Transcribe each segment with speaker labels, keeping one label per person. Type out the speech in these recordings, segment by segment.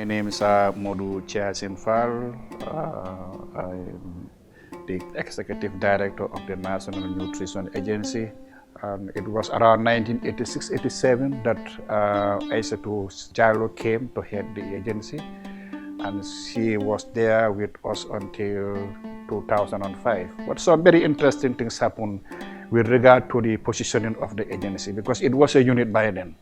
Speaker 1: name is Modu Chiasin Fal. I'm the Executive Director of the National Nutrition Agency. It was around 1986-87 that Aissatou Jallo came to head the agency, and she was there with us until 2005. But some very interesting things happened with regard to the positioning of the agency, because it was a unit by then.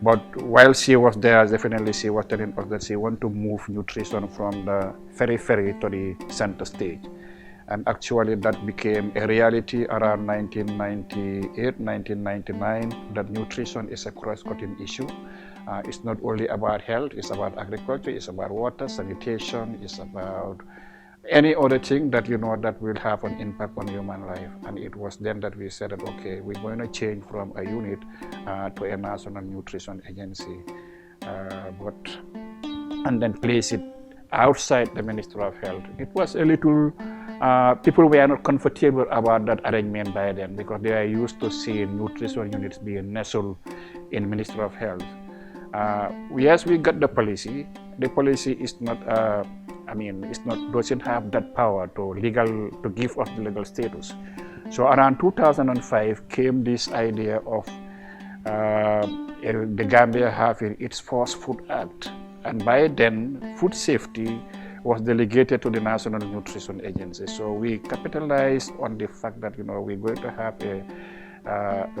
Speaker 1: But while she was there, definitely she was telling us that she wanted to move nutrition from the periphery to the center stage. And actually that became a reality around 1998, 1999, that nutrition is a cross-cutting issue. It's not only about health, it's about agriculture, it's about water, sanitation, it's about any other thing that that will have an impact on human life. And it was then that we said that, okay, we're going to change from a unit to a national nutrition agency, and then place it outside the Ministry of Health. It was a little, people were not comfortable about that arrangement by then, because they are used to seeing nutrition units being nestled in Ministry of Health. Yes, we got the policy. The policy is not, doesn't have that power to give us the legal status. So around 2005 came this idea of the Gambia having its first Food Act. And by then, food safety was delegated to the National Nutrition Agency. So we capitalized on the fact that we're going to have a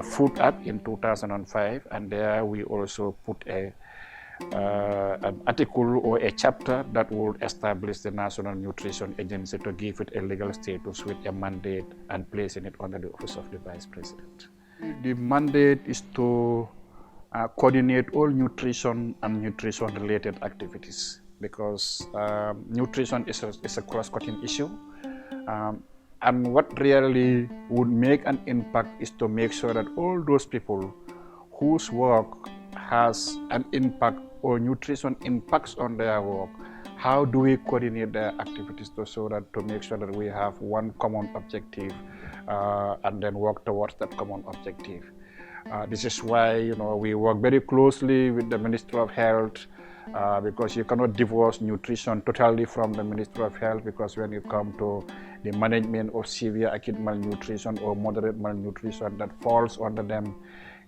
Speaker 1: Food Act in 2005, and there we also put an article or a chapter that would establish the National Nutrition Agency to give it a legal status with a mandate and placing it under the office of the Vice President. The mandate is to coordinate all nutrition and nutrition-related activities, because nutrition is a cross-cutting issue. And what really would make an impact is to make sure that all those people whose work has an impact or nutrition impacts on their work, how do we coordinate their activities to make sure that we have one common objective and then work towards that common objective. This is why we work very closely with the Ministry of Health, because you cannot divorce nutrition totally from the Ministry of Health, because when you come to the management of severe acute malnutrition or moderate malnutrition, that falls under them.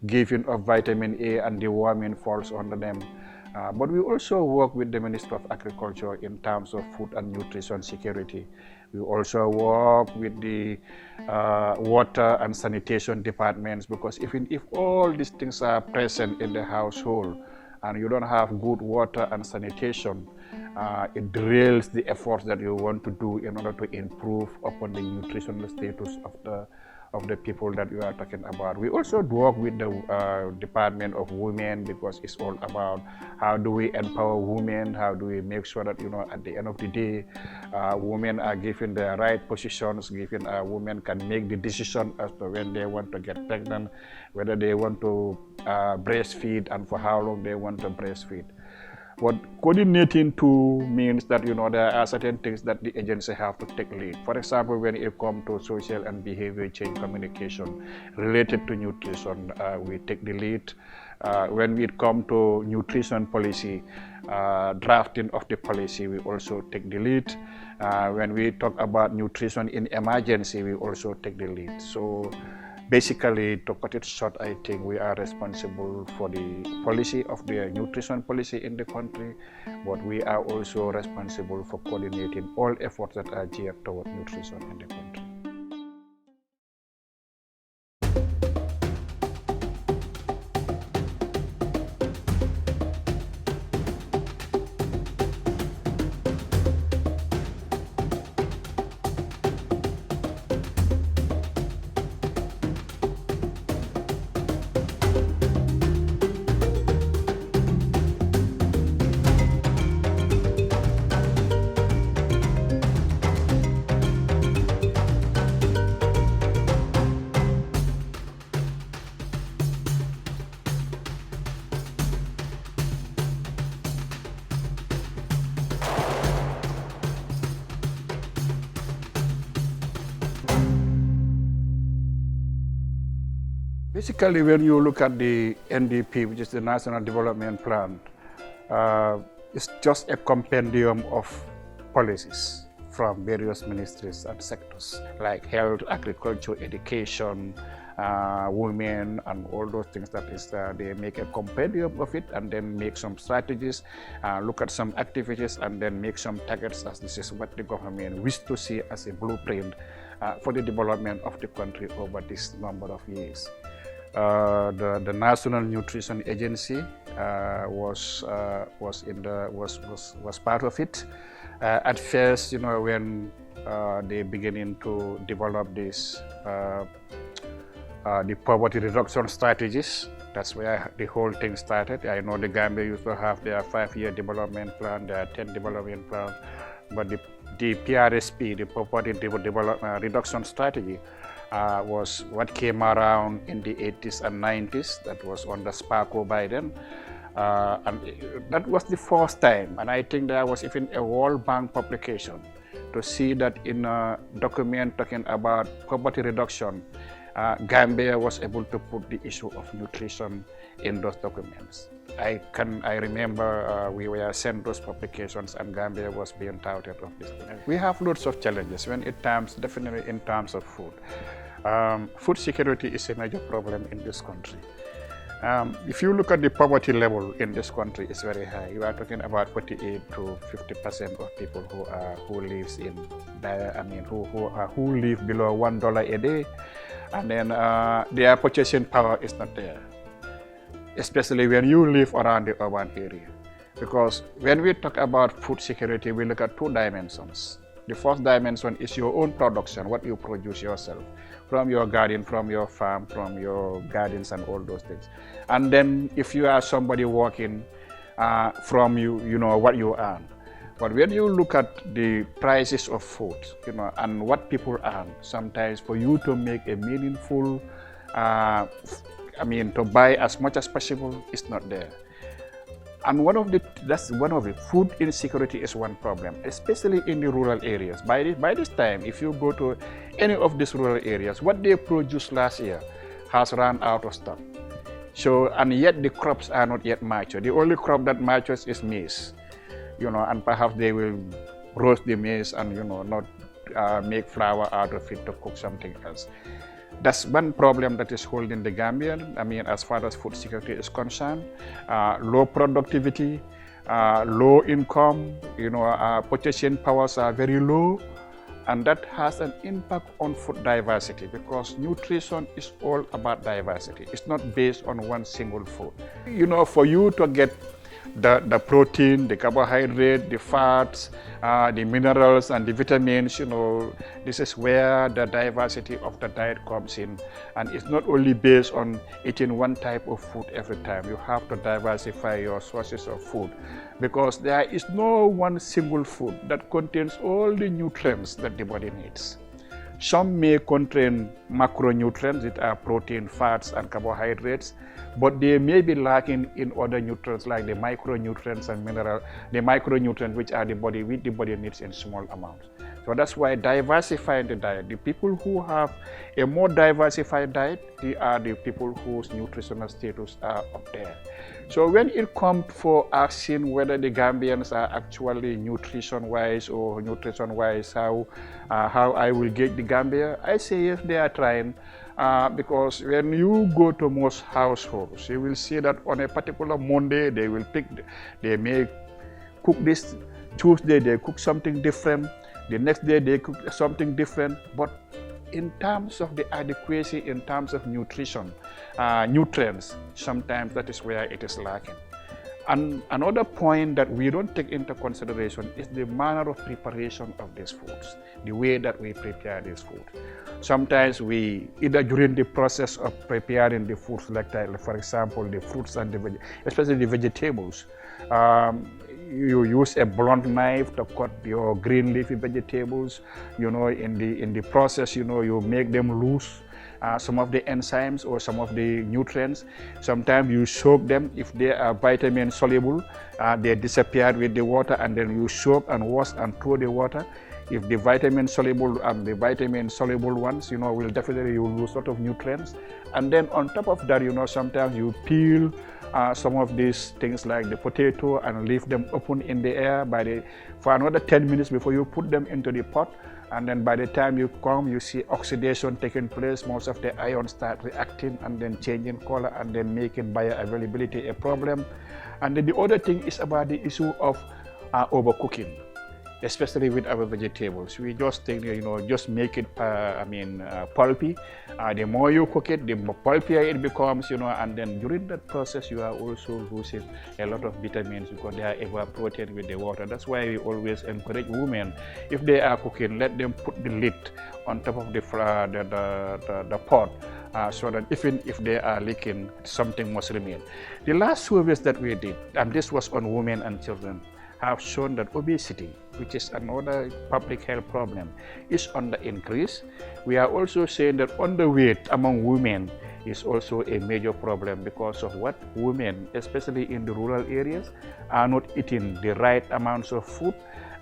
Speaker 1: Giving of vitamin A and deworming falls under them. But we also work with the Ministry of Agriculture in terms of food and nutrition security. We also work with the water and sanitation departments, because even if all these things are present in the household and you don't have good water and sanitation, it derails the efforts that you want to do in order to improve upon the nutritional status of the people that you are talking about. We also work with the Department of Women, because it's all about how do we empower women, how do we make sure that at the end of the day, women are given the right positions, women can make the decision as to when they want to get pregnant, whether they want to breastfeed, and for how long they want to breastfeed. What coordinating to means that there are certain things that the agency have to take lead. For example, when it comes to social and behavior change communication related to nutrition, we take the lead. When it comes to nutrition policy, drafting of the policy, we also take the lead. When we talk about nutrition in emergency, we also take the lead. So basically, to cut it short, I think we are responsible for the policy of the nutrition policy in the country, but we are also responsible for coordinating all efforts that are geared toward nutrition in the country. Basically, when you look at the NDP, which is the National Development Plan, is just a compendium of policies from various ministries and sectors like health, agriculture, education, women, and all those things. That is, they make a compendium of it and then make some strategies, look at some activities, and then make some targets, as this is what the government wishes to see as a blueprint for the development of the country over this number of years. The National Nutrition Agency was part of it. At first, when they beginning to develop this, the poverty reduction strategies, that's where the whole thing started. I know the Gambia used to have their 5-year development plan, their 10 development plan, but the PRSP, the poverty reduction strategy, was what came around in the 80s and 90s. That was under Sparko Biden. And that was the first time, and I think there was even a World Bank publication to see that in a document talking about poverty reduction, Gambia was able to put the issue of nutrition in those documents. I remember we were sent those publications, and Gambia was being touted of this. We have lots of challenges definitely in terms of food. Food security is a major problem in this country. If you look at the poverty level in this country, it's very high. You are talking about 48 to 50% of people who lives in who live below $1 a day, and then their purchasing power is not there, especially when you live around the urban area. Because when we talk about food security, we look at two dimensions. The first dimension is your own production, what you produce yourself, from your garden, from your farm, from your gardens, and all those things. And then if you are somebody working from what you earn. But when you look at the prices of food, and what people earn, sometimes for you to make a meaningful, to buy as much as possible, is not there. And that's one of it. Food insecurity is one problem, especially in the rural areas. By this time, if you go to any of these rural areas, what they produced last year has run out of stock. So, and yet the crops are not yet mature. The only crop that matures is maize, and perhaps they will roast the maize and, not make flour out of it to cook something else. That's one problem that is holding the Gambian, as far as food security is concerned. Low productivity, low income, purchasing powers are very low, and that has an impact on food diversity, because nutrition is all about diversity. It's not based on one single food. For you to get the protein, the carbohydrate, the fats, the minerals, and the vitamins, this is where the diversity of the diet comes in. And it's not only based on eating one type of food every time. You have to diversify your sources of food, because there is no one single food that contains all the nutrients that the body needs. Some may contain macronutrients, that are protein, fats, and carbohydrates, but they may be lacking in other nutrients like the micronutrients and the micronutrients which the body needs in small amounts. So that's why diversifying the diet. The people who have a more diversified diet, they are the people whose nutritional status are up there. So when it comes for asking whether the Gambians are actually nutrition-wise or nutrition-wise, how I will gauge the Gambia, I say yes, they are trying. Because when you go to most households, you will see that on a particular Monday, they may cook this. Tuesday, they cook something different. The next day, they cook something different. But in terms of the adequacy, in terms of nutrition, nutrients, sometimes that is where it is lacking. And another point that we don't take into consideration is the manner of preparation of these foods, the way that we prepare these foods. Sometimes either during the process of preparing the foods, like for example, the fruits and especially the vegetables, you use a blunt knife to cut your green leafy vegetables. In the process, you make them lose some of the enzymes or some of the nutrients. Sometimes you soak them. If they are vitamin soluble, they disappear with the water, and then you soak and wash and throw the water. If the vitamin soluble ones, will definitely you lose a lot of nutrients. And then on top of that, sometimes you peel some of these things like the potato and leave them open in the air for another 10 minutes before you put them into the pot. And then by the time you come, you see oxidation taking place. Most of the ions start reacting and then changing color and then making bioavailability a problem. And then the other thing is about the issue of overcooking, especially with our vegetables. We just think, just make it, pulpy. The more you cook it, the more pulpier it becomes, and then during that process, you are also losing a lot of vitamins because they are evaporated with the water. That's why we always encourage women, if they are cooking, let them put the lid on top of the pot, so that even if they are leaking, something must remain. The last surveys that we did, and this was on women and children, have shown that obesity, which is another public health problem, is on the increase. We are also saying that underweight among women is also a major problem because of what? Women, especially in the rural areas, are not eating the right amounts of food,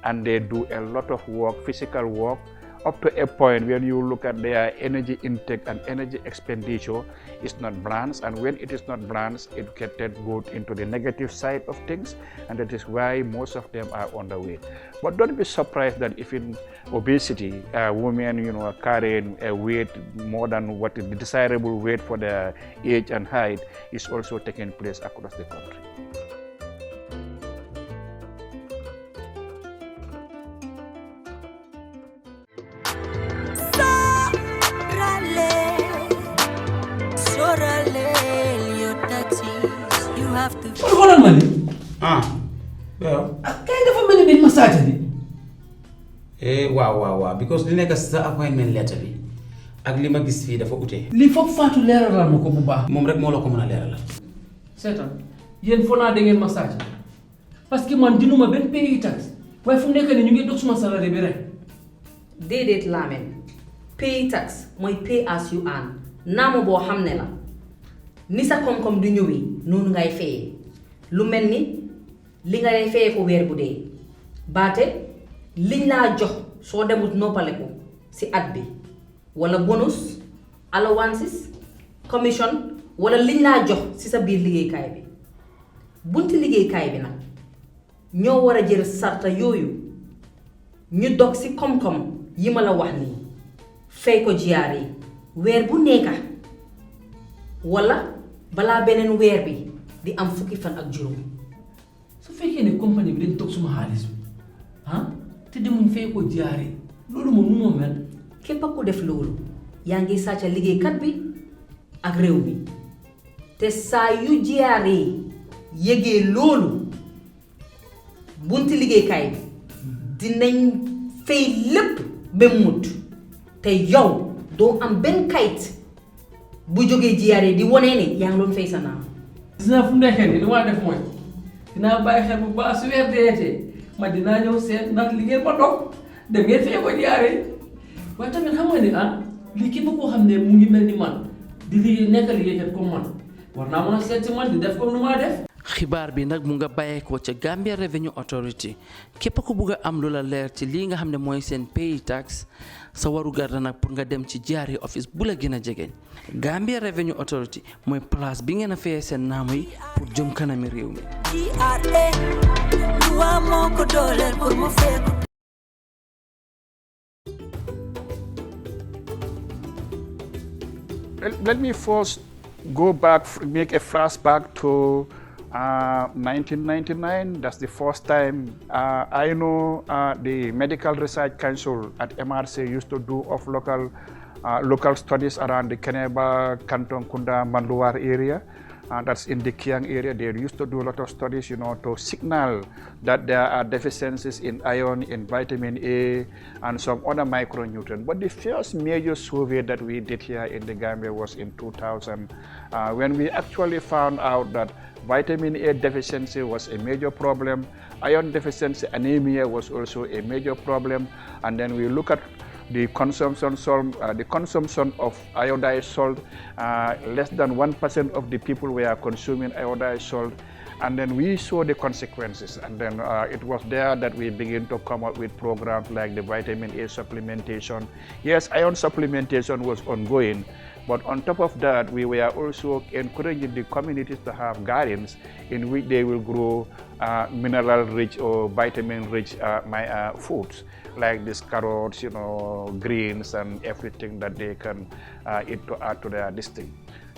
Speaker 1: and they do a lot of work, physical work, up to a point when you look at their energy intake and energy expenditure is not balanced, and when it is not balanced, it gets go into the negative side of things, and that is why most of them are underweight. But don't be surprised that if in obesity, women, are carrying a weight more than what is the desirable weight for their age and height is also taking place across the country.
Speaker 2: Xoolal ma ni.
Speaker 3: waaw.
Speaker 2: kay dafa mel ni dañ ma saata di.
Speaker 3: waaw because li nekk sa appointment letter bi ak li ma gis fii dafa ute.
Speaker 2: lii foog Fatou leeralal ma ko bu baax.
Speaker 3: moom rek moo la ko mën a leeralal.
Speaker 2: seetaan yéen foo naa da ngeen ma saata parce que man dinuma benn pays tax waaye fu mu nekk nii ñu ngi dog suma salaire bi rek.
Speaker 4: déedéet Lamin pay tax mooy pay as you earn naama boo xam ne la ni sa koom-koom du ñëwee noonu ngay fayee lu mel ni li ngay fayee ko weer bu dee baate liñ laa jox soo demut noppaleku si at bi wala bonus allowances commission wala liñ laa jox si sa biir liggéeykaay bi bunti liggéeykaay bi nag ñoo war a jël sarta yooyu ñu dog si koom-koom yi ma la wax nii fay ko jiyaar yi weer bu nekka wala balaa beneen weer bi di am fukki fan ak juróom.
Speaker 2: su fekkee ne compagnie bi dañ toog suma xaalis bi te demuñ fay ko jaaree loolu moom nu moo mel.
Speaker 4: képp ku def loolu yaa ngi sàcca liggéeykat bi ak réew mi te saa yu jaaree yëgee loolu bunti liggéeykaay bi dinañ fay lépp ba mut te yow doo am benn kayit bu jógee jiyaare di wone ne yaa ngi doon fay sa naam.
Speaker 2: gis naa fu mu nekkee nii li ma def mooy dinaa bàyyi xel bu baax su weer deetee ma dinaa ñëw seet ndax li ngeen ma dog dem ngeen fay ko jiyaare waaye tamit xam nga ne lii képp koo xam ne mu ngi mel ni man di liggéey nekk liggéeykat comme man war naa mën a seet si man di def comme nu maa def. xibaar bi nag mu nga bàyyeekoo ca Gambia Revenue Authority képp ku bugg a am lu la leer ci lii nga xam ne mooy seen pay tax sa warugar la nag pour nga dem ci GRA office bu la gën a jegeñ Gambia Revenue Authority mooy place bi ngeen a fayee seen naamu yi pour jëm kanami réew mi.
Speaker 1: Let me first go back, make a flashback to 1999. That's the first time I know the Medical Research Council at MRC used to do of local studies around the Keneba, Kanton, Kunda, Manluar area. That's in the Kiang area. They used to do a lot of studies, to signal that there are deficiencies in iron, in vitamin A, and some other micronutrients. But the first major survey that we did here in the Gambia was in 2000, when we actually found out that vitamin A deficiency was a major problem. Iron deficiency, anemia was also a major problem. And then we look at the consumption of iodized salt. Less than 1% of the people were consuming iodized salt. And then we saw the consequences. And then it was there that we began to come up with programs like the vitamin A supplementation. Yes, iron supplementation was ongoing, But on top of that, we were also encouraging the communities to have gardens in which they will grow mineral-rich or vitamin-rich foods, like these carrots, greens, and everything that they can eat to add to their district.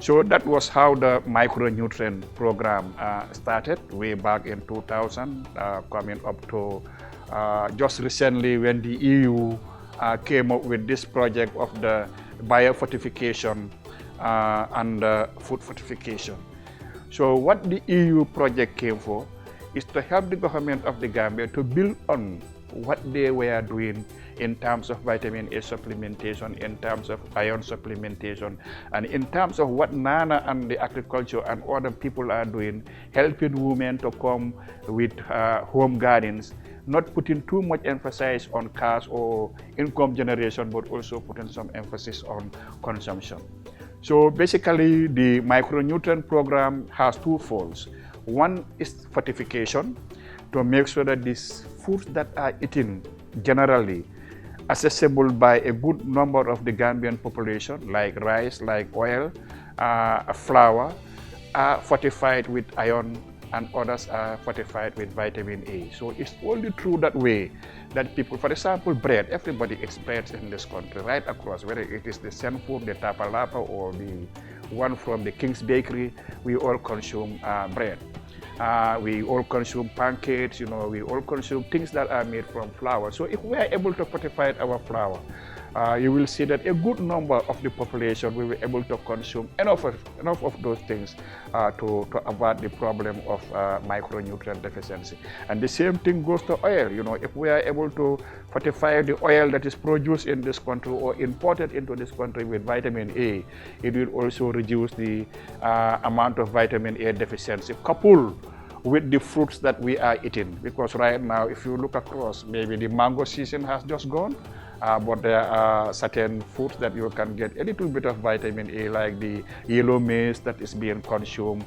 Speaker 1: So that was how the micronutrient program started way back in 2000, coming up to just recently when the EU came up with this project of the biofortification and food fortification. So what the EU project came for is to help the government of the Gambia to build on what they were doing in terms of vitamin A supplementation, in terms of iron supplementation, and in terms of what NANA and the agriculture and other people are doing, helping women to come with home gardens, not putting too much emphasis on cash or income generation, but also putting some emphasis on consumption. So basically, the micronutrient program has two folds. One is fortification, to make sure that these foods that are eaten generally accessible by a good number of the Gambian population, like rice, like oil, flour, are fortified with iron, and others are fortified with vitamin A. So it's only through that way that people, for example, bread, everybody eats bread in this country, right across, whether it is the Senfood, the Tapalapa, or the one from the King's Bakery, we all consume bread. We all consume pancakes, we all consume things that are made from flour. So if we are able to fortify our flour, you will see that a good number of the population will be able to consume enough of those things to avoid the problem of micronutrient deficiency. And the same thing goes to oil. If we are able to fortify the oil that is produced in this country or imported into this country with vitamin A, it will also reduce the amount of vitamin A deficiency coupled with the fruits that we are eating. Because right now, if you look across, maybe the mango season has just gone, but there are certain foods that you can get a little bit of vitamin A, like the yellow maize that is being consumed,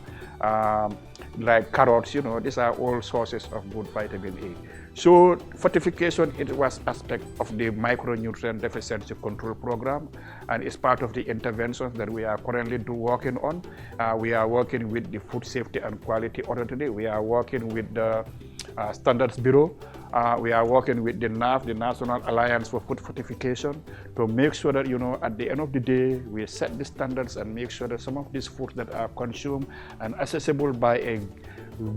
Speaker 1: like carrots, these are all sources of good vitamin A. So fortification, it was aspect of the micronutrient deficiency control program, and it's part of the interventions that we are currently working on. We are working with the Food Safety and Quality Authority. We are working with the Standards Bureau. We are working with the NAF, the National Alliance for Food Fortification, to make sure that, at the end of the day, we set the standards and make sure that some of these foods that are consumed and accessible by a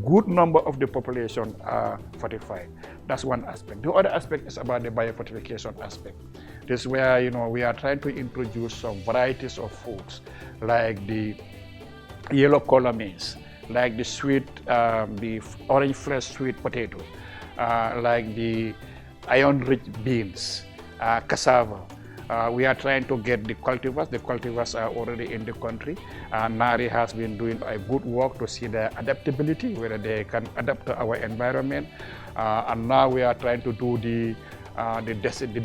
Speaker 1: good number of the population are fortified. That's one aspect. The other aspect is about the biofortification aspect. This is where, we are trying to introduce some varieties of foods, like the yellow color maize, like the sweet, the orange fresh sweet potato, like the iron-rich beans, cassava. We are trying to get the cultivars. The cultivars are already in the country. NARI has been doing a good work to see their adaptability, whether they can adapt to our environment. And now we are trying to do the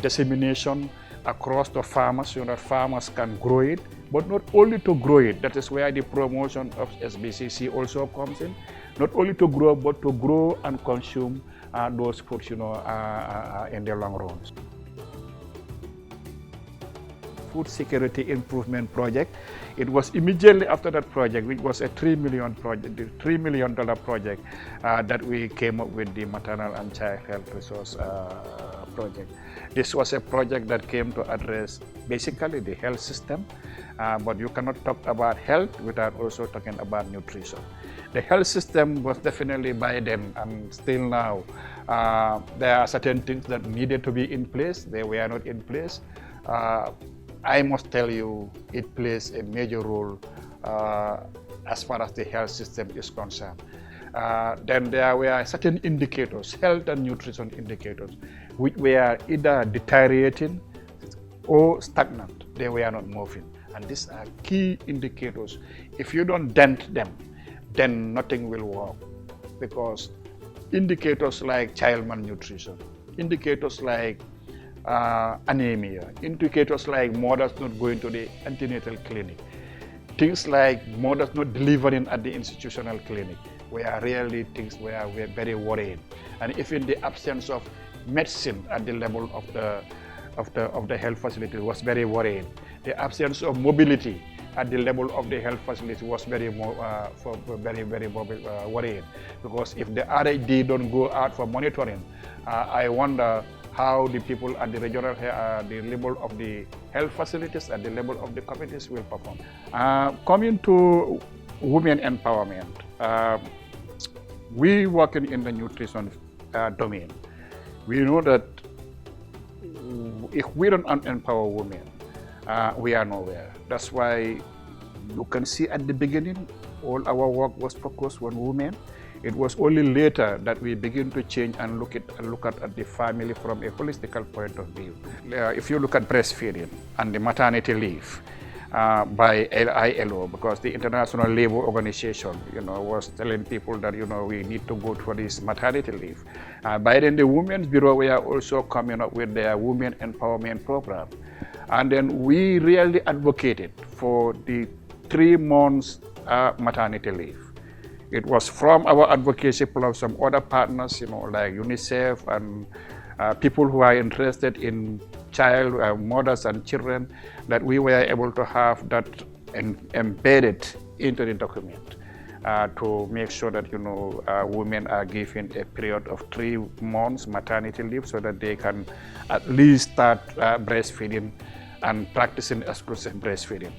Speaker 1: dissemination across the farmers, so that farmers can grow it, but not only to grow it. That is where the promotion of SBCC also comes in. Not only to grow, but to grow and consume those foods, in the long run. Food Security Improvement Project. It was immediately after that project, which was a $3 million project that we came up with the Maternal and Child Health Resource Project. This was a project that came to address basically the health system, but you cannot talk about health without also talking about nutrition. The health system was definitely by then and still now. There are certain things that needed to be in place. They were not in place. I must tell you, it plays a major role as far as the health system is concerned. Then there were certain indicators, health and nutrition indicators, which were either deteriorating or stagnant. They were not moving. And these are key indicators. If you don't dent them, then nothing will work. Because indicators like child malnutrition, indicators like anemia, indicators like mothers not going to the antenatal clinic, things like mothers not delivering at the institutional clinic, were really things where we're very worried. And if in the absence of medicine at the level of the health facility was very worried. The absence of mobility at the level of the health facility was very worrying, because if the RHD don't go out for monitoring, I wonder how the people at the regional, the level of the health facilities, at the level of the communities will perform. Coming to women empowerment, we working in the nutrition domain. We know that if we don't empower women, we are nowhere. That's why you can see at the beginning, all our work was focused on women. It was only later that we begin to change and look at the family from a holistic point of view. If you look at breastfeeding and the maternity leave by ILO, because the International Labour Organization, was telling people that, we need to go for this maternity leave. By then, the Women's Bureau were also coming up with their women empowerment program. And then we really advocated for the 3 months maternity leave. It was from our advocacy plus some other partners, like UNICEF and people who are interested in child, mothers and children, that we were able to have that embedded into the document to make sure that, women are given a period of 3 months maternity leave so that they can at least start breastfeeding and practicing exclusive breastfeeding.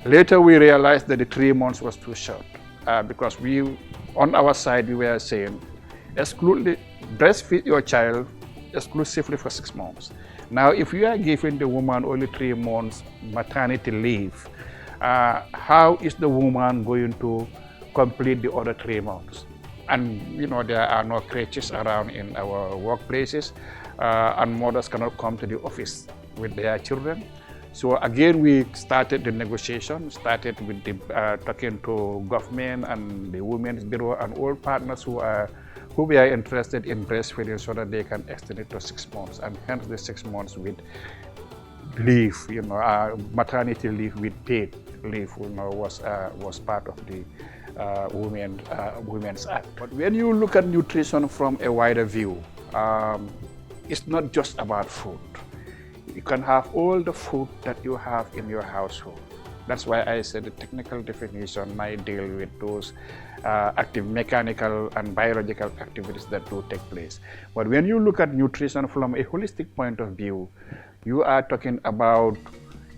Speaker 1: Later, we realized that the 3 months was too short. Because on our side, we were saying, breastfeed your child exclusively for 6 months. Now, if you are giving the woman only 3 months maternity leave, how is the woman going to complete the other 3 months? And, there are no crèches around in our workplaces, and mothers cannot come to the office with their children. So again, we started the negotiation, started with the talking to government and the Women's Bureau and all partners who were interested in breastfeeding so that they can extend it to 6 months, and hence the 6 months with leave, maternity leave with paid leave, was part of the Women's Act. But when you look at nutrition from a wider view, it's not just about food. You can have all the food that you have in your household. That's why I said the technical definition might deal with those active mechanical and biological activities that do take place. But when you look at nutrition from a holistic point of view, you are talking about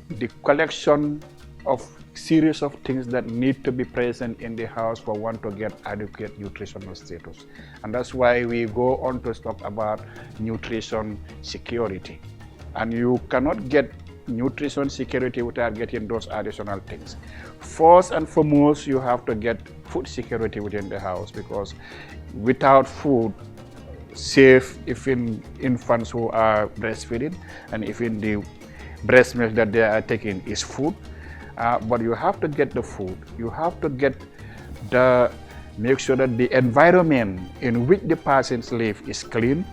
Speaker 1: the collection of series of things that need to be present in the house for one to get adequate nutritional status. And that's why we go on to talk about nutrition security. And you cannot get nutrition security without getting those additional things. First and foremost, you have to get food security within the house, because without food, safe even infants who are breastfeeding, and even the breast milk that they are taking is food. But you have to get the food. You have to get make sure that the environment in which the patients live is clean.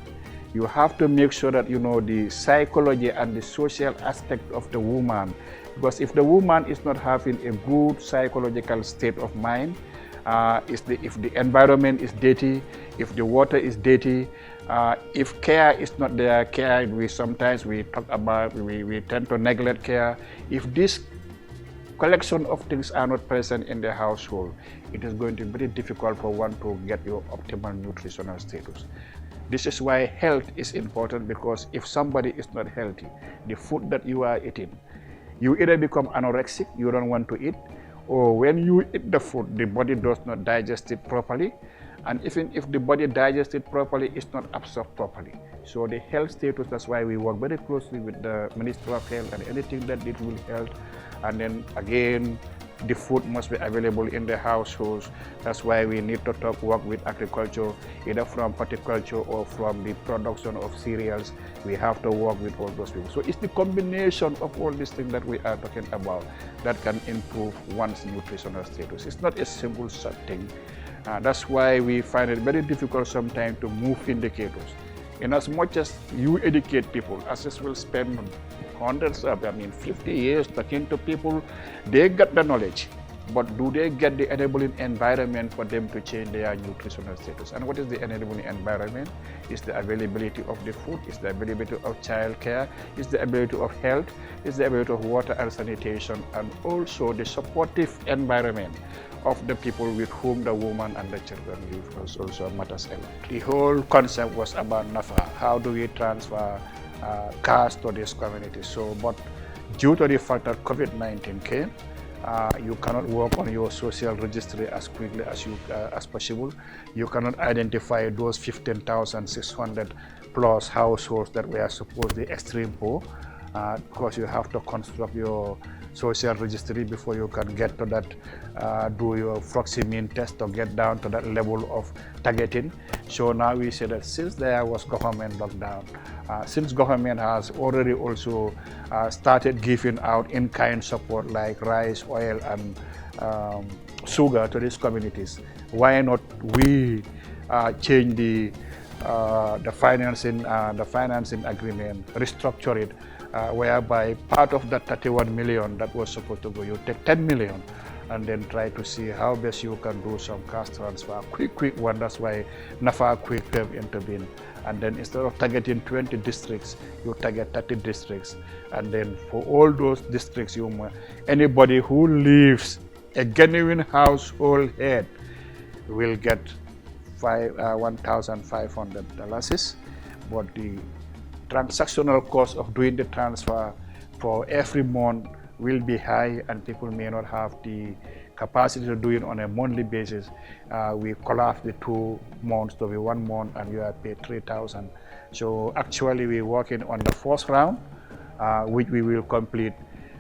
Speaker 1: You have to make sure that the psychology and the social aspect of the woman, because if the woman is not having a good psychological state of mind, if the environment is dirty, if the water is dirty, if care is not there, we tend to neglect care. If this collection of things are not present in the household, it is going to be very difficult for one to get your optimal nutritional status. This is why health is important, because if somebody is not healthy, the food that you are eating, you either become anorexic, you don't want to eat, or when you eat the food, the body does not digest it properly, and even if the body digests it properly, it's not absorbed properly. So the health status, that's why we work very closely with the Ministry of Health and anything that it will help. And then again, the food must be available in the households. That's why we need to work with agriculture, either from horticulture or from the production of cereals. We have to work with all those people. So it's the combination of all these things that we are talking about that can improve one's nutritional status. It's not a single thing. That's why we find it very difficult sometimes to move indicators. In as much as you educate people, Access will spend 50 years talking to people, they got the knowledge. but do they get the enabling environment for them to change their nutritional status? And what is the enabling environment? It's the availability of the food, it's the availability of child care, it's the availability of health, it's the availability of water and sanitation, and also the supportive environment of the people with whom the woman and the children live also matters a lot. The whole concept was about NAFA. How do we transfer cash to this community? So, but due to the fact that COVID-19 came, you cannot work on your social registry as quickly as possible. You cannot identify those 15,600 plus households that were supposed to be extreme poor, because you have to construct your social registry before you can get to that, do your proximine test to get down to that level of targeting. So now we say that since there was government lockdown, since government has already also started giving out in-kind support like rice, oil, and sugar to these communities, why not we change the financing agreement, restructure it, whereby part of that 31 million that was supposed to go, you take 10 million and then try to see how best you can do some cash transfer, quick one. That's why NAFA quick have intervened. And then instead of targeting 20 districts, you target 30 districts. And then for all those districts, anybody who lives a genuine household head will get $1,500. But the transactional cost of doing the transfer for every month will be high, and people may not have the capacity to do it on a monthly basis. We collapse the 2 months to be 1 month, and you are paid $3,000. So actually we're working on the first round, which we will complete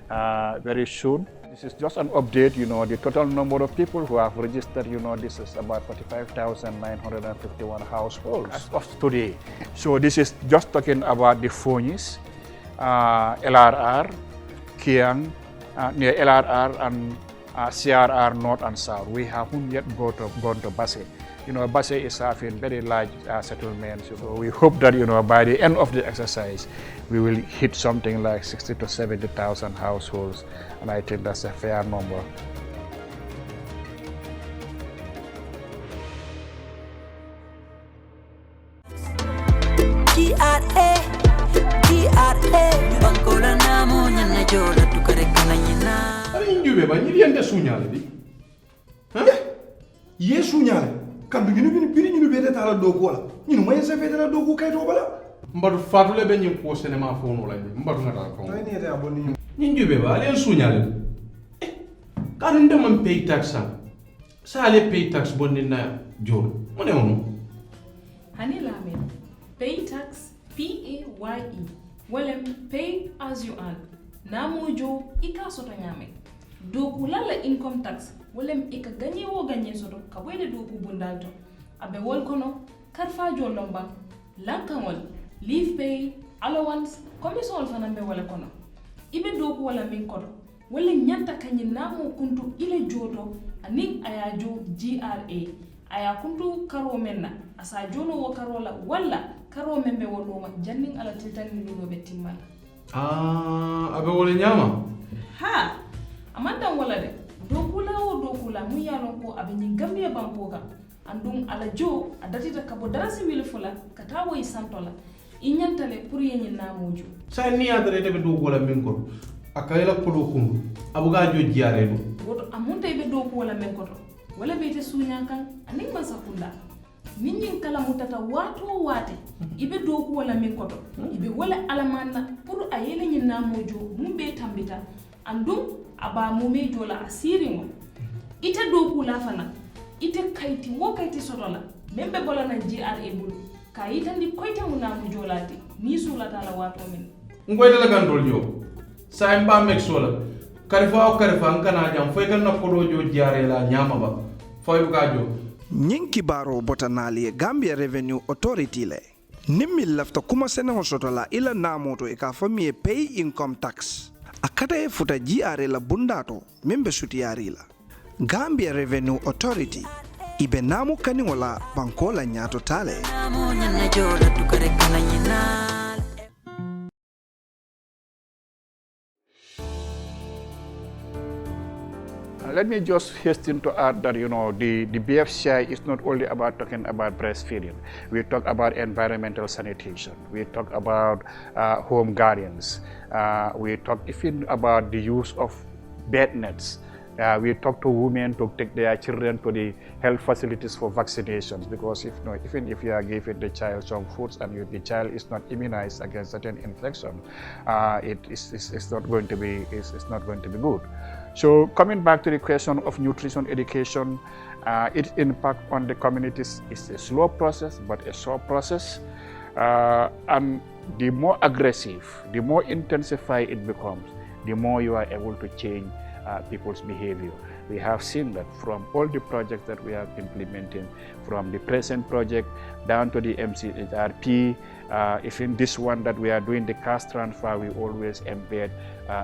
Speaker 1: very soon. This is just an update, the total number of people who have registered, this is about 45,951 households as of today. So this is just talking about the Phonis, LRR, Kiang, near LRR and CRR North and South. We haven't yet gone to Basse. Basse is having very large settlements. So we hope that, by the end of the exercise, we will hit something like 60 to 70,000 households. And I think that's a fair number.
Speaker 5: Ye suñale kambe ñu biri ñu bete tala dogo la ñu may sa fete la dogo kay to bala
Speaker 6: mbadu fatule be ñim ko cinéma fono la mbadu ngata ko
Speaker 5: ay ne ta aboni
Speaker 6: ñi njube ba len suñale kan ndem pay tax sa le pay tax bonni na jor mo ne wono
Speaker 7: hani lamen pay tax PAYE walem pay as you earn namo jo ika soto nyame doku lala income tax walem ika ganye soto ka wele doku bundalto abe wol kono karfa jo lomba lankangol leave pay allowance commission fanambe wala kono ibe doku wala min koto wala nyanta kanyi namo kuntu ile joto anin ayajo GRA aya kuntu karo menna asa jono wo karola wala karo membe wonoma janning ala tiltani nuno be timmal
Speaker 6: abe wala nyama
Speaker 7: ha amandan wala de dokula mu yalon ko abe nyi gambia banko ka andum ala jo adatita kabo darasi wile fula katawo isantola inyantale pour yenyi namoju
Speaker 6: sa ni adare de dokula min ko akayla ko dokum abuga jo jiare do
Speaker 7: woto amunta be dokula men ko to wala be te suñankan anin man sakunda minyin kala mutata wato wate ibe doku wala min koto ibe wala alamanna pour ayele nyin namojo mumbe tambita andum aba mume jola asiri mo ite doku la fana ite kayti wo kayti sotola membe bola na GRA bulu kayita ndi koyta mu namojo lati ni sulata la wato min
Speaker 6: ngoyta la gandol jo sa mba mek sola karifa ngana jam foy kan na kodo jo jiare la nyama ba foy buka jo
Speaker 5: ñing kibaro botanali Gambia Revenue Authority le nimmil lafta kuma sene soto la ila namoto e ka famille pay income tax akata e futa GRA la bundato membe sutiyari la Gambia Revenue Authority ibe namu kaniwola bankola nyato tale
Speaker 1: Let me just hasten to add that, the BFCI is not only about talking about breastfeeding. We talk about environmental sanitation. We talk about home guardians. We talk even about the use of bed nets. We talk to women to take their children to the health facilities for vaccinations, because even if you are giving the child some foods and the child is not immunized against certain infection, it's not going to be good. So coming back to the question of nutrition education, its impact on the communities is a slow process, but a slow process. And the more aggressive, the more intensified it becomes, the more you are able to change people's behavior. We have seen that from all the projects that we are implementing, from the present project down to the MCHRP, even this one that we are doing, the cash transfer, we always embed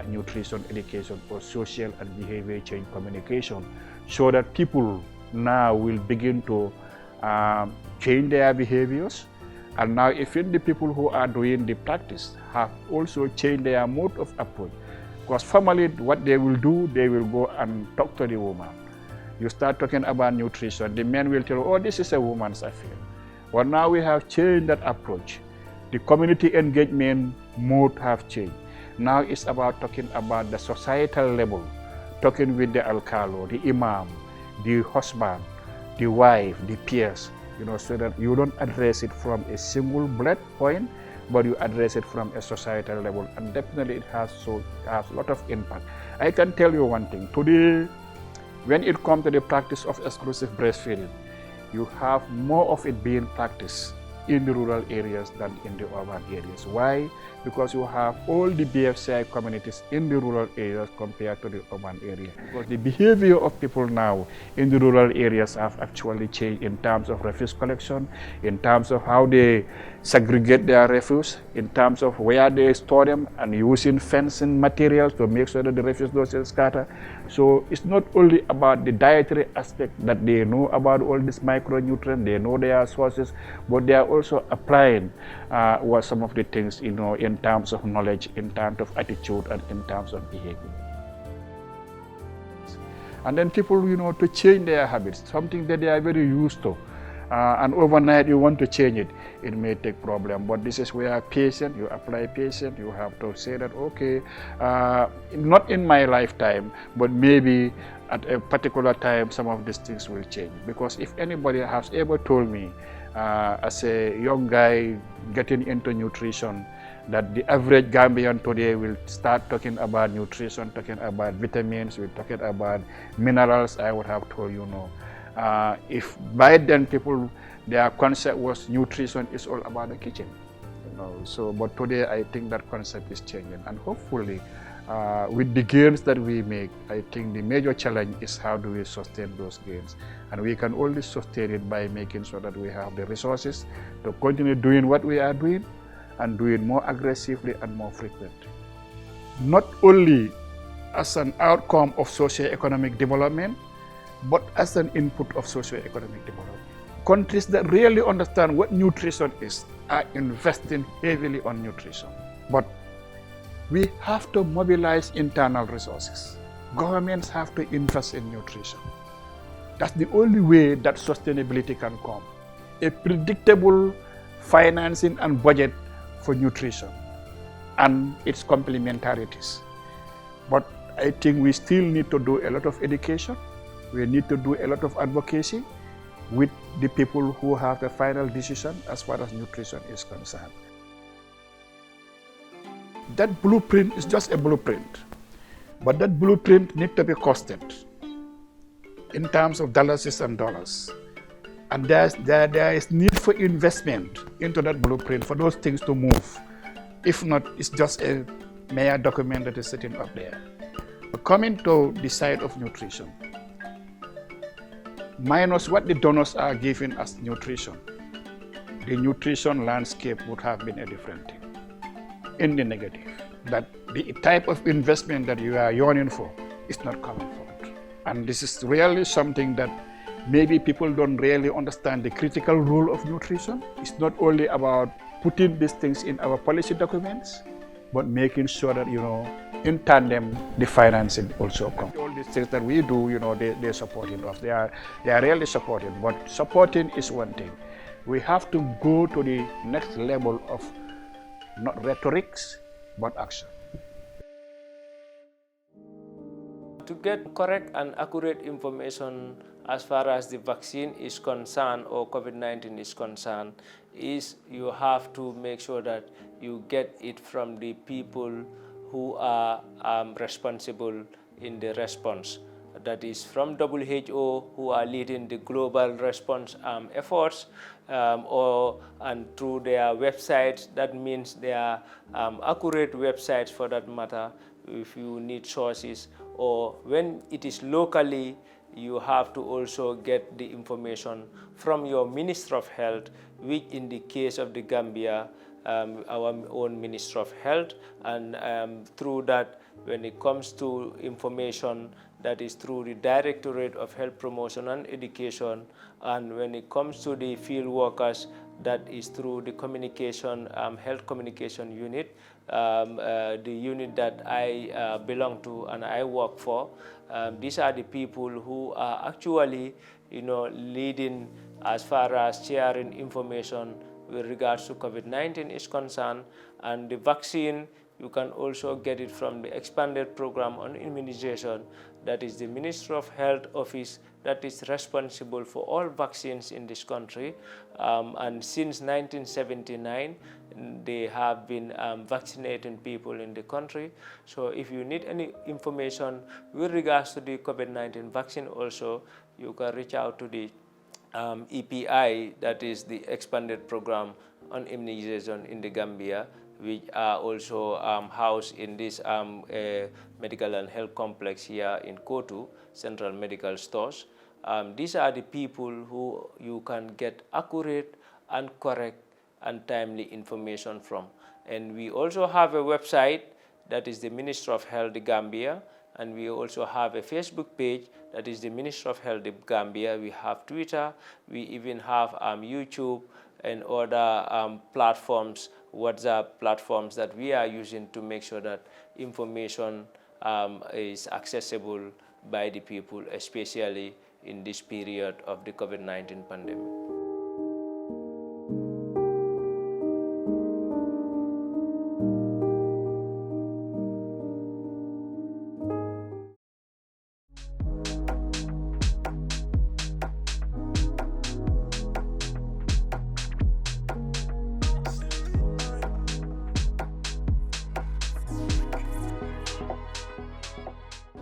Speaker 1: nutrition education or social and behavior change communication, so that people now will begin to change their behaviors. And now even the people who are doing the practice have also changed their mode of approach. Because formally, what they will do, they will go and talk to the woman. You start talking about nutrition, the men will tell you, oh, this is a woman's affair. But now we have changed that approach. The community engagement mode have changed. Now it's about talking about the societal level, talking with the alcalo, the imam, the husband, the wife, the peers, so that you don't address it from a single blood point, but you address it from a societal level, and definitely it has a lot of impact. I can tell you one thing. Today, when it comes to the practice of exclusive breastfeeding, you have more of it being practiced in the rural areas than in the urban areas. Why? Because you have all the BFCI communities in the rural areas compared to the urban area. Because the behavior of people now in the rural areas have actually changed in terms of refuse collection, in terms of how they segregate their refuse, in terms of where they store them, and using fencing materials to make sure that the refuse doesn't scatter. So it's not only about the dietary aspect that they know about all these micronutrients, they know their sources, but they are also applying what some of the things, in terms of knowledge, in terms of attitude, and in terms of behavior. And then people, to change their habits, something that they are very used to. And overnight you want to change it, it may take problem. But this is where patience, you apply patience, you have to say that, okay, not in my lifetime, but maybe at a particular time some of these things will change. Because if anybody has ever told me, as a young guy getting into nutrition, that the average Gambian today will start talking about nutrition, talking about vitamins, we're talking about minerals, I would have told you no. If by then people, their concept was nutrition is all about the kitchen, So, but today I think that concept is changing, and hopefully, with the gains that we make, I think the major challenge is how do we sustain those gains, and we can only sustain it by making sure that we have the resources to continue doing what we are doing, and do it more aggressively and more frequently. Not only as an outcome of socio-economic development, but as an input of socio-economic development. Countries that really understand what nutrition is are investing heavily on nutrition. But we have to mobilize internal resources. Governments have to invest in nutrition. That's the only way that sustainability can come. A predictable financing and budget for nutrition and its complementarities. But I think we still need to do a lot of education. We need to do a lot of advocacy with the people who have the final decision as far as nutrition is concerned. That blueprint is just a blueprint, but that blueprint needs to be costed in terms of dollars and dollars. And there is need for investment into that blueprint for those things to move. If not, it's just a mere document that is sitting up there. But coming to the side of nutrition, minus what the donors are giving as nutrition, the nutrition landscape would have been a different thing. In the negative, that the type of investment that you are yearning for is not coming forward. And this is really something that maybe people don't really understand the critical role of nutrition. It's not only about putting these things in our policy documents, but making sure that, in tandem, the financing also comes. All these things that we do, they're supporting us. They are really supporting. But supporting is one thing. We have to go to the next level of not rhetorics, but action.
Speaker 8: To get correct and accurate information as far as the vaccine is concerned or COVID-19 is concerned, is you have to make sure that you get it from the people who are responsible in the response. That is from WHO, who are leading the global response efforts, and through their websites. That means they are accurate websites for that matter, if you need sources, or when it is locally, you have to also get the information from your Minister of Health, which in the case of the Gambia, our own Minister of Health, and through that, when it comes to information, that is through the Directorate of Health Promotion and Education, and when it comes to the field workers, that is through the communication, health communication unit, the unit that I belong to and I work for. These are the people who are actually, leading as far as sharing information with regards to COVID-19 is concerned. And the vaccine, you can also get it from the expanded program on immunization. That is the Ministry of Health office that is responsible for all vaccines in this country. And since 1979, they have been vaccinating people in the country. So if you need any information with regards to the COVID-19 vaccine also, you can reach out to the EPI, that is the expanded program on immunization in the Gambia, which are also housed in this medical and health complex here in Kotu, Central Medical Stores. These are the people who you can get accurate and correct and timely information from. And we also have a website, that is the Ministry of Health, the Gambia, and we also have a Facebook page, that is the Ministry of Health, the Gambia. We have Twitter, we even have YouTube and other platforms, WhatsApp platforms that we are using to make sure that information is accessible by the people, especially in this period of the COVID-19 pandemic.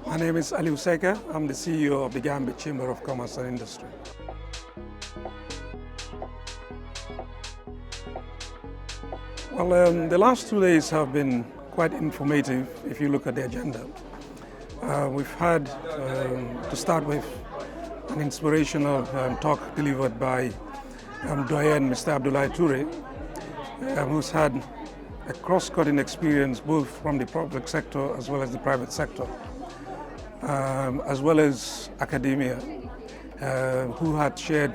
Speaker 9: My name is Ali Useka. I'm the CEO of the Gambia Chamber of Commerce and Industry. Well, the last 2 days have been quite informative if you look at the agenda. We've had, to start with, an inspirational talk delivered by Doyen Mr. Abdoulaye Toure, who's had a cross-cutting experience both from the public sector as well as the private sector, as well as academia, who had shared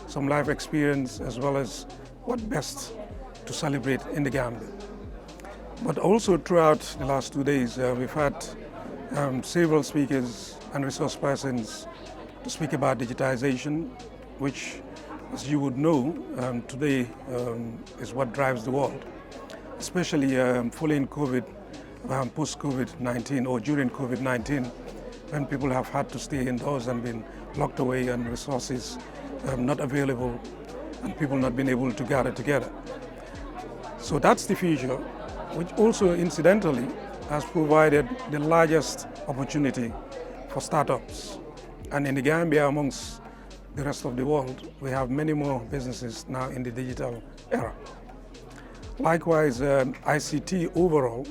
Speaker 9: some life experience as well as what best to celebrate in the Gambia. But also throughout the last 2 days, we've had several speakers and resource persons to speak about digitization, which, as you would know, today is what drives the world, especially following COVID, post-COVID-19 or during COVID-19, when people have had to stay indoors and been locked away and resources not available and people not being able to gather together. So that's the future, which also incidentally has provided the largest opportunity for startups. And in the Gambia, amongst the rest of the world, we have many more businesses now in the digital era. Likewise, ICT overall,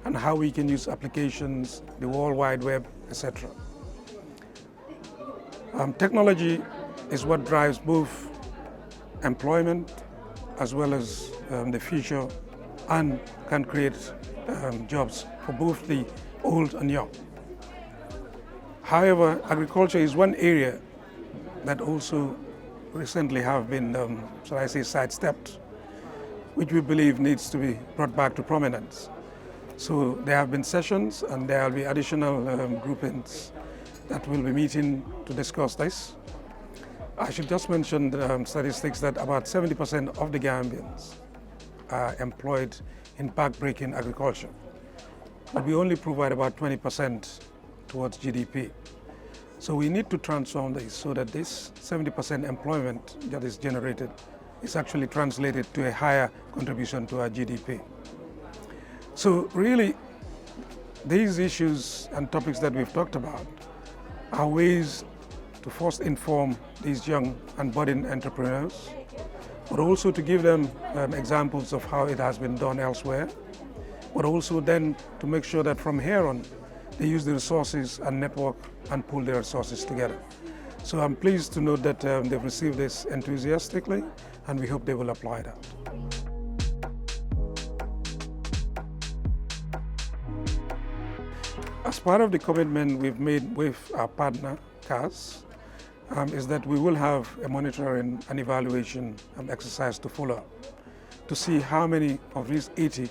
Speaker 9: and how we can use applications, the World Wide Web, etc. Technology is what drives both employment as well as the future, and can create jobs for both the old and young. However, agriculture is one area that also recently have been, sidestepped, which we believe needs to be brought back to prominence. So there have been sessions and there will be additional groupings that will be meeting to discuss this. I should just mention the statistics that about 70% of the Gambians are employed in back-breaking agriculture, but we only provide about 20% towards GDP. So we need to transform this so that this 70% employment that is generated is actually translated to a higher contribution to our GDP. So really, these issues and topics that we've talked about are ways to first inform these young and budding entrepreneurs, but also to give them examples of how it has been done elsewhere, but also then to make sure that from here on, they use the resources and network and pull their resources together. So I'm pleased to note that they've received this enthusiastically, and we hope they will apply that. As part of the commitment we've made with our partner, CAS, is that we will have a monitoring and evaluation exercise to follow up to see how many of these 80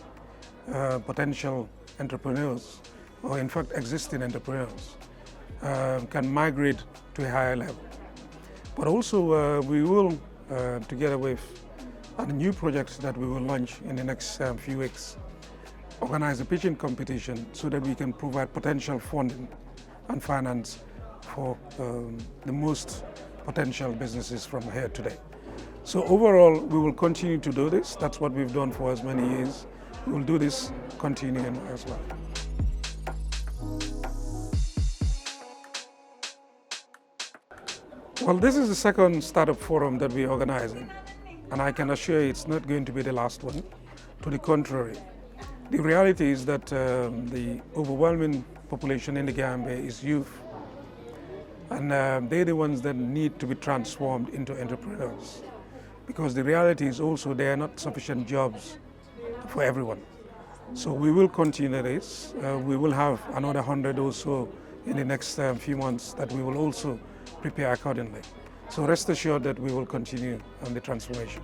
Speaker 9: potential entrepreneurs, or in fact existing entrepreneurs, can migrate to a higher level. But also we will, together with new projects that we will launch in the next few weeks, organize a pitching competition so that we can provide potential funding and finance for the most potential businesses from here today. So overall, we will continue to do this. That's what we've done for as many years. We will do this continuing as well. Well, this is the second startup forum that we're organizing, and I can assure you it's not going to be the last one. To the contrary, the reality is that the overwhelming population in the Gambia is youth, and they're the ones that need to be transformed into entrepreneurs, because the reality is also there are not sufficient jobs for everyone. So we will continue this. We will have another 100 or so in the next few months that we will also prepare accordingly. So rest assured that we will continue on the transformation.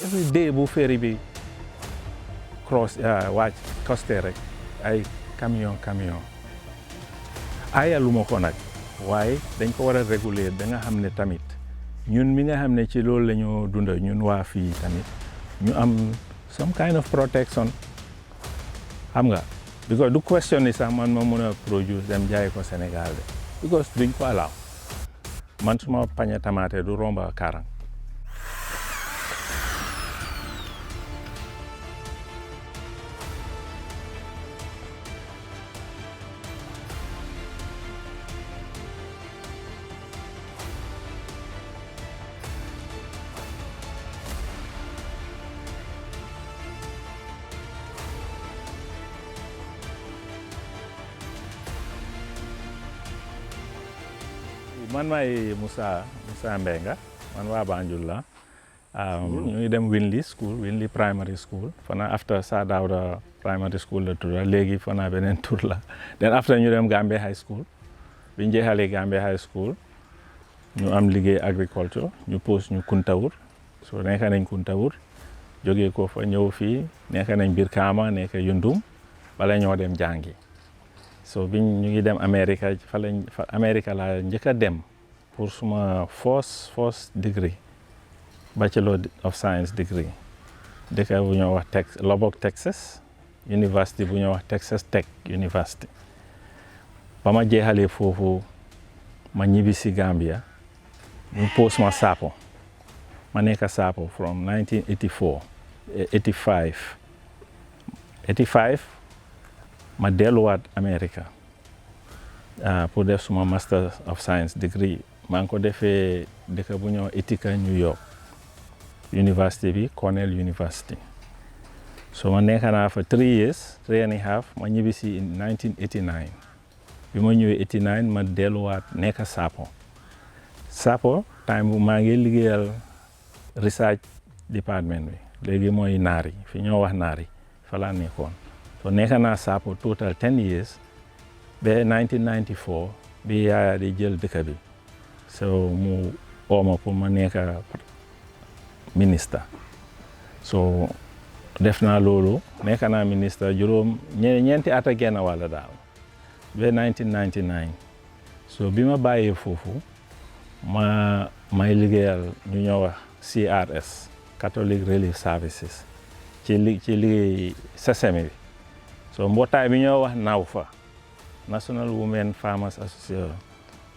Speaker 1: Every day bu ferry bi cross wàcc coste rek ay camion ayaluma ko nag waaye dañ ko war a réguler da nga xam ne tamit ñun mi nga xam ne ci loolu la ñu dunda ñun waa fii tamit ñu am some kind of protection xam nga because du question ni sax man ma mën a produce dem jaay ko Sénégal de because duñ ko allow man suma pañe tamaate du romba 40. Man may Musa Mbenga, man waa Banjul la. ñu ngi dem Winley Primary School. Fana after Sir Dawda Primary School la tudda léegi fana beneen tur la. Then after ñu dem Gambia High School. Biñ jeexalee Gambia High School ñu am liggéey agriculture ñu post ñu Kuntawur. So nekk nañ Kuntawur jógee ko fa ñëw fii nekk nañ Birkama nekk Yundum bala ñoo dem jàngi. So biñ ñu ngi dem America la njëkk a dem pour suma first degree Bachelor of Science degree dëkk bu ñoo wax Lubbock Texas University bu ñoo wax Texas Tech University ba ma jeexalee foofu ma ñibbi si Gambia ñu post ma Sapo ma nekk Sapo from 1985 ma delluwaat America pour def suma Master of Science degree
Speaker 10: maa ngi ko defee dëkk bu ñëw Ithaca New York université bi Cornell University so ma nekk naa fa 3 years 3 and a half ma ñibbisi in 1989 bi ma ñëwee 89 ma delluwaat nekk Sapo time bu maa ngi liggéeyal research department bi léegi mooy naari fi ñoo wax naari fa laa nekkoon so nekk naa Sapo total 10 years ba 1994 bi Yaya di jël dëkk bi so mu ooma pour ma nekk ministre so def naa loolu nekk naa ministre ñeenti at ak genn wàll daal ba 1999 so bi ma bàyyee foofu may liggéeyal ñu ñoo wax CRS Catholic Relief Services ci liggéey Sesame bi so mbootaay bi ñoo wax NAWFA National Women Farmers Association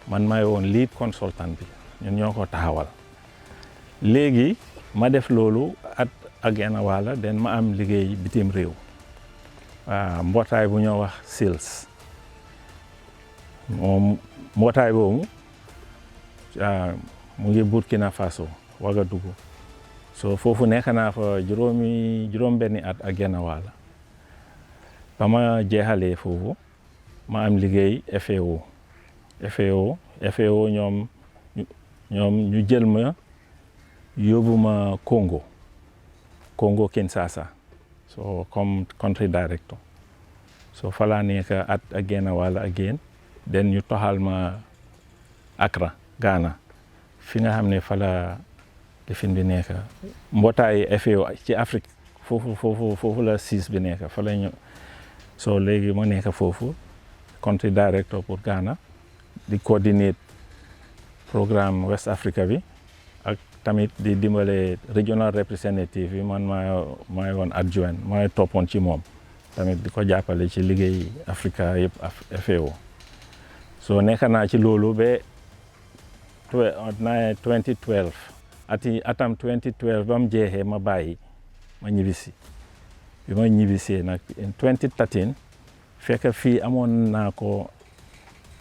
Speaker 10: man may woon lead consultant bi ñun ñoo ko taxawal léegi ma def loolu at ak genn wàll den ma am liggéey bitim réew mbootaay bu ñoo wax SILS moom mbootaay boobu mu ngi Burkina Faso Ouagadougou so foofu nekk naa fa juróom benni at ak genn wàll ba ma jeexalee foofu ma am liggéey FAO ñoom ñu jël ma yóbbu ma Congo Kinshasa so comme country director so fa laa nekk at ak genn wàll again den ñu toxal ma Accra Ghana fi nga xam ne fa la lifin bi nekk mbootaay FAO ci Afrique foofu la siis bi nekk fa la ñu so léegi ma nekk foofu country director pour Ghana di coordinate programme West Africa bi ak tamit di dimbale regional representative bi man maay woon adjoint maay toppoon ci moom tamit di ko jàppale ci liggéey Africa yëpp FAO so nekk naa ci loolu ba 2012 atam 2012 ba mu jeexee ma bàyyi ma ñibbisi bi ma ñibbisee nag in 2013 fekk fii amoon naa ko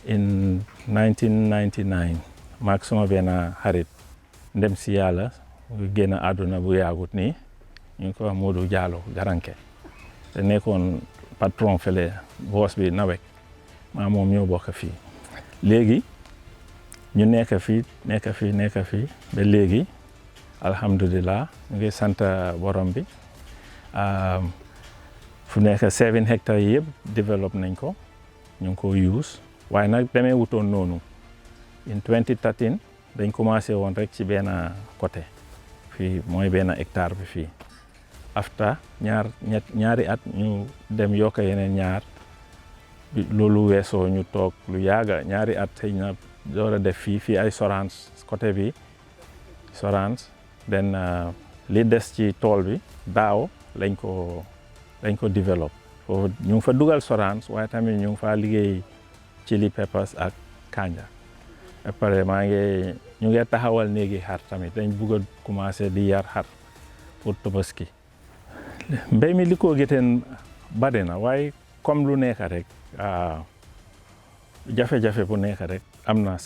Speaker 10: in 1999 maag suma benn xarit ndem si yàlla mu génn àdduna bu yaagut nii ñu ngi ko wax Modou Diallo Garanke te nekkoon patron fele boos bi nawek maa moom ñoo bokk fii léegi ñu nekk fii ba léegi alhamdulillah ñu ngi sant borom bi fu nekk 7 hectares yëpp développe nañ ko ñu ngi ko use waaye nag demee wutoon noonu in 2013 dañ commencé woon rek ci benn côté fii mooy benn hectare bi fii after ñaari at ñu dem yokk yeneen ñaar loolu weesoo ñu toog lu yàgga ñaari at xëy na door a def fii ay sorance côté bi sorance den li des ci tool bi daaw lañ ko développe foofu ñu ngi fa dugal sorance waaye tamit ñu ngi fa liggéey chili peppers ak kanja après ñu ngi taxawal néegi xar tamit dañ bugg a commencé di yar xar pour Tabaski mbéy mi li ko géteen bari na waaye comme lu nekk rek jafe-jafe bu nekk rek am na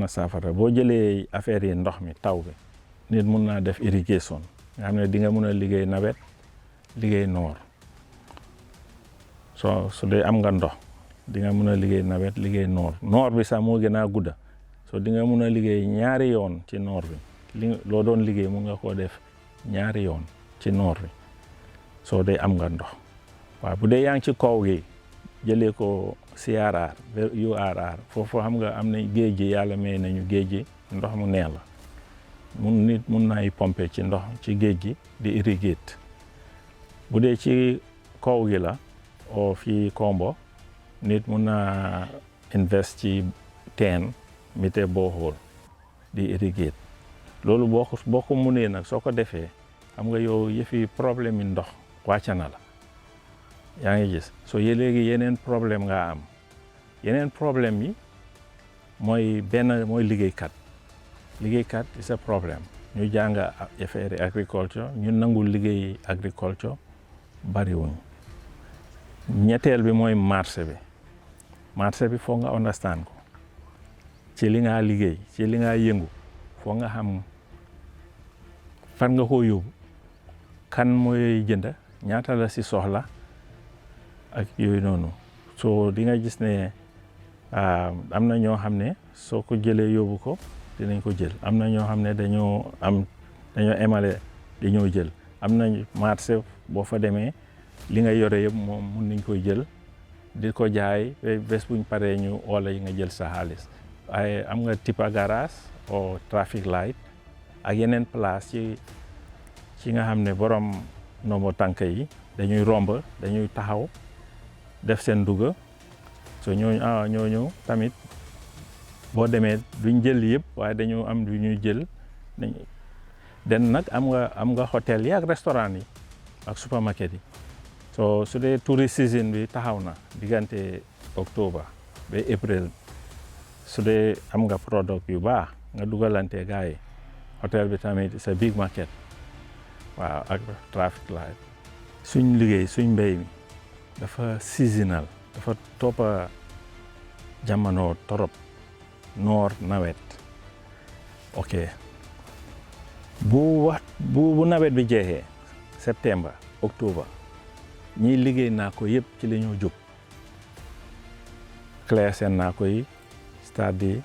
Speaker 10: saafara boo jëlee affaire yi ndox mi taw bi nit mun naa def irrigation nga xam ne di nga mun a liggéey nawet liggéey noor su dee am nga ndox di nga mun a liggéey nawet liggéey noor bi sax moo gën a gudda so di nga mun a liggéey ñaari yoon ci noor bi loo doon liggéey mun nga koo def ñaari yoon ci noor bi soo dee am nga ndox waaw bu dee yaa ngi ci kaw gi jëlee ko CRR URR foofu xam nga am na géej gi yàlla may nañu géej gi ndox mu neex la nit mun naay pomper ci ndox ci géej gi di irrigate bu dee ci kaw gi la o fii Kombo nit mun na invest ci teen mite borehole di irrigate loolu boo ko munee nag soo ko defee xam nga yow yëfi problème yi ndox wàcc na la yaa ngi gis so léegi yeneen problème nga am yeneen problème yi mooy liggéeykat c'est problème ñu jàng affaire agriculture ñu nangul liggéey agriculture bariwuñ ñetteel bi mooy marché bi foog nga understand ko ci li nga liggéey ci li nga yëngu foo nga xam fan nga ko yóbbu kan mooy jënd ñaata la si soxla ak yooyu noonu so di nga gis ne am na ñoo xam ne soo ko jëlee yóbbu ko dinañ ko jël am na ñoo xam ne dañoo émale dañoo jël am na marché boo fa demee li nga yore yëpp moom mun nañ koy jël di ko jaay bés buñ paree ñu wala yi nga jël sa xaalis waaye am nga tipa garage o traffic light ak yeneen place ci nga xam ne borom nombo tànk yi dañuy romb dañuy taxaw def seen dugga so ñooñu tamit boo demee duñ jël yëpp waaye dañu am du ñuy jël den nag am nga hôtel yi ak restaurant yi ak supermarket yi so su dee tourist season bi taxaw na diggante octobre ba april su dee am nga product yu baax nga dugalante gars yi hôtel bi tamit c'est big market waaw ak traffic light suñ liggéey suñ mbéy mi dafa seasonal dafa toppa jamono torop noor nawet ok bu nawet bi jeexee septembre octobre ñi liggéey naa ko yëpp ci la ñoo jóg clair seen naa ko yi stade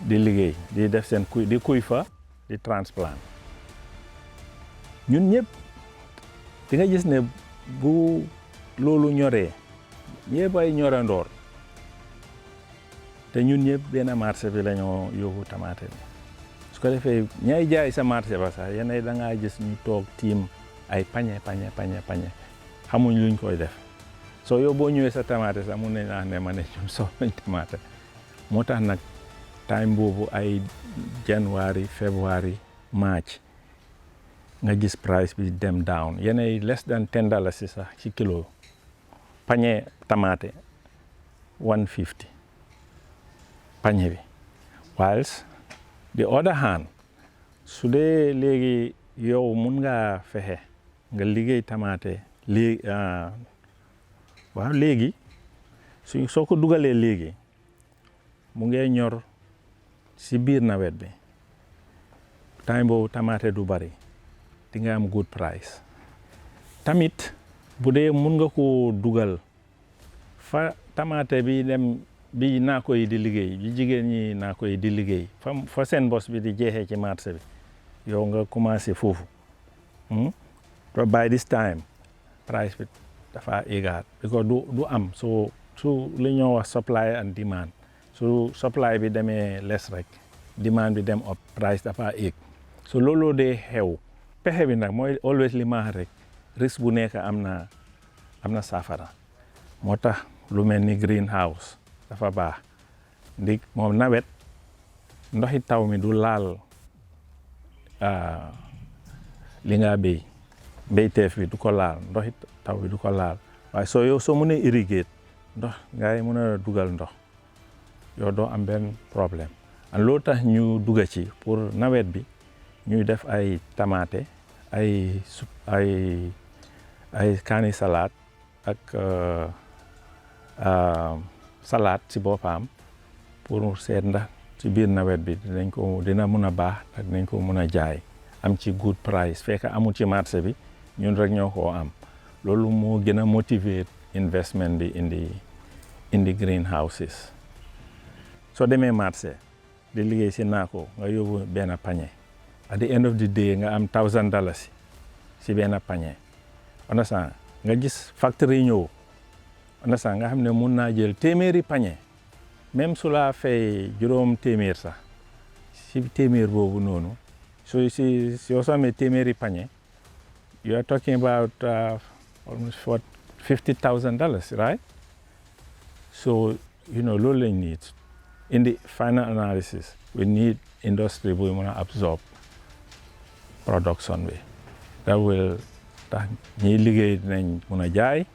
Speaker 10: di liggéey di def seen kuy fa di transplant ñun ñëpp di nga gis ne bu loolu ñoree ñëpp ay ñorandoor te ñun ñëpp benn marché bi la ñoo yóbbu tamaate bi su ko defee ñay jaay sa marché ba sax yenn da ngaa gis ñu toog tiim ay pañe xamuñ luñ koy def soo yow boo ñëwee sa tamaate sax mun nañ wax ne ma ne ñun soxlañ tamaate moo tax nag time boobu ay January February March nga gis price bi dem down yenn less than $10 sax ci kilo pañe tamaate 150 pañe bi whilst the other hand su dee léegi yow mun nga fexe nga liggéey tamaate léegi soo ko dugalee léegi mu ngee ñor si biir nawet bi time boobu tamaate du bari di nga am good price tamit bu dee mun nga ko dugal fa tamaate bi dem bi naako yi di liggéey bi jigéen ñi naako yi di liggéey fa seen bos bi di jeexee ci marché bi yow nga commencé foofu by this time price bi dafa égaat because du am su li ñoo wax supply and demand su supply bi demee less rek demand bi dem up price dafa éeg so looloo dee xew pexe bi nag mooy always li ma rek risque bu nekk am na saafara moo tax lu mel ni greenhouse dafa baax ndig moom nawet ndoxi taw mi du laal li nga béyteef bi du ko laal ndoxi taw bi du ko laal waaye soo mënee irriguer ndox ngay mën a dugal ndox yow doo am benn problème an loolu tax ñu dugga ci pour nawet bi ñuy def ay tamaate ay kaani salade ak salade ci boppam pour seet ndax ci biir nawet bi dina mun a baax ak dinañ ko mun a jaay am ci good price fekk amul ci marché bi ñun rek ñoo ko am loolu moo gën a motiver investment bi indi greenhouses soo demee marché di liggéey si naako nga yóbbu benn pañe at the end of the day nga am $1,000 si benn pañe understand nga gis factory ñëw understand nga xam ne mun naa jël téeméeri pañe même su laa fay juróom téeméer sax si téeméer boobu noonu soo amee téeméeri pañe you are talking about almost $50,000, right? So, loolu lañ need. In the final analysis, we need industry bu mën a absorb production bi. That will tax ñiy liggéey dinañ mën a jaay,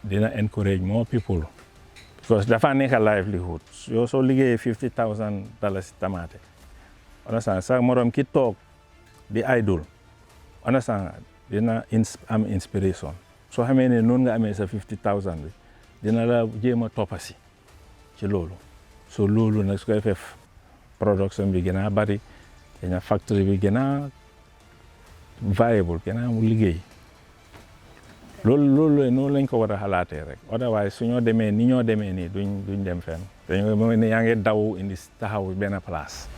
Speaker 10: dina encourage more people. Because dafa nekk a livelihood. Soo liggéeyee $50,000 tamaate. Understand? Sa morom ki toog di idle. Understand? Dina am inspiration. Soo xamee ne noonu nga amee sa $50,000 bi dina la jéem a toppasi ci loolu so loolu nag su koy def production bi gën a bari daña factory bi gën a viable gën a mu liggéey loolu noonu lañ ko war a xalaatee rek otherwise su ñoo demee ni ñoo demee nii duñ dem fenn dañoo ne yaa ngi daw indi taxaw benn place